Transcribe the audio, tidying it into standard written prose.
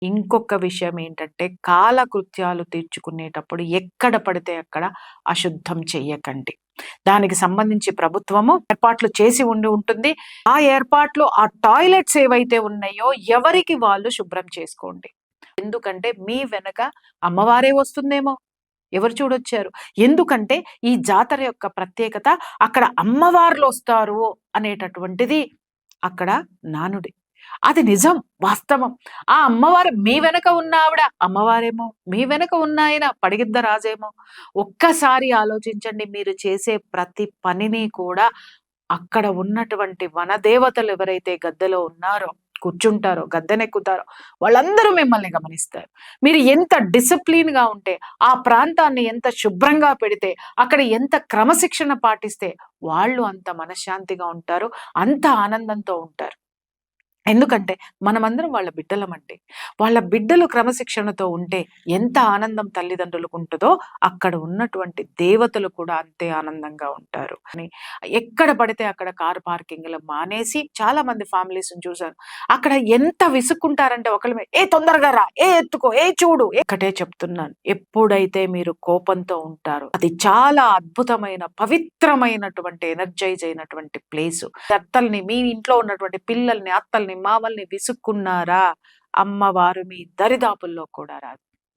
ఇంకొక విషయం ఏంటంటే, కాలకృత్యాలు తీర్చుకునేటప్పుడు ఎక్కడ పడితే అక్కడ అశుద్ధం చెయ్యకండి. దానికి సంబంధించి ప్రభుత్వము ఏర్పాట్లు చేసి ఉంటుంది. ఆ ఏర్పాట్లు ఆ టాయిలెట్స్ ఏవైతే ఉన్నాయో ఎవరికి వాళ్ళు శుభ్రం చేసుకోండి. ఎందుకంటే మీ వెనక అమ్మవారే వస్తుందేమో! ఎవరు చూడొచ్చారు? ఎందుకంటే ఈ జాతర యొక్క ప్రత్యేకత అక్కడ అమ్మవార్లొస్తారు అనేటటువంటిది అక్కడ నానుడి. అది నిజం. వాస్తవం. ఆ అమ్మవారు మీ వెనక ఉన్న ఆవిడ అమ్మవారేమో! మీ వెనక ఉన్న ఆయన పడిగిద్ద రాజేమో! ఒక్కసారి ఆలోచించండి. మీరు చేసే ప్రతి పనిని కూడా అక్కడ ఉన్నటువంటి వనదేవతలు ఎవరైతే గద్దెలో ఉన్నారో, కూర్చుంటారో, గద్దెనెక్కుతారో వాళ్ళందరూ మిమ్మల్ని గమనిస్తారు. మీరు ఎంత డిసిప్లిన్‌గా ఉంటే, ఆ ప్రాంతాన్ని ఎంత శుభ్రంగా పెడితే, అక్కడ ఎంత క్రమశిక్షణ పాటిస్తే వాళ్ళు అంత మనశ్శాంతిగా ఉంటారు. అంత ఆనందంతో ఉంటారు. ఎందుకంటే మనమందరం వాళ్ళ బిడ్డలమండి. వాళ్ళ బిడ్డలు క్రమశిక్షణతో ఉంటే ఎంత ఆనందం తల్లిదండ్రులకు ఉంటదో, అక్కడ ఉన్నటువంటి దేవతలు కూడా అంతే ఆనందంగా ఉంటారు. అని ఎక్కడ పడితే అక్కడ కార్ పార్కింగ్‌లు మానేసి చాలా మంది ఫ్యామిలీస్‌ని చూసాను. అక్కడ ఎంత విసుక్కుంటారంటే ఒకళ్ళ మీద "ఏ తొందరగా రా! ఏ ఎత్తుకో! ఏ చూడు!" ఒక్కటే చెప్తున్నాను. ఎప్పుడైతే మీరు కోపంతో ఉంటారో అది చాలా అద్భుతమైన, పవిత్రమైనటువంటి ఎనర్జైజ్ అయినటువంటి ప్లేసు. అత్తల్ని మీ ఇంట్లో ఉన్నటువంటి పిల్లల్ని, అత్తల్ని, మావల్ని విసుక్కున్నారా, అమ్మవారు మీ దరిదాపుల్లో కూడా రాదు.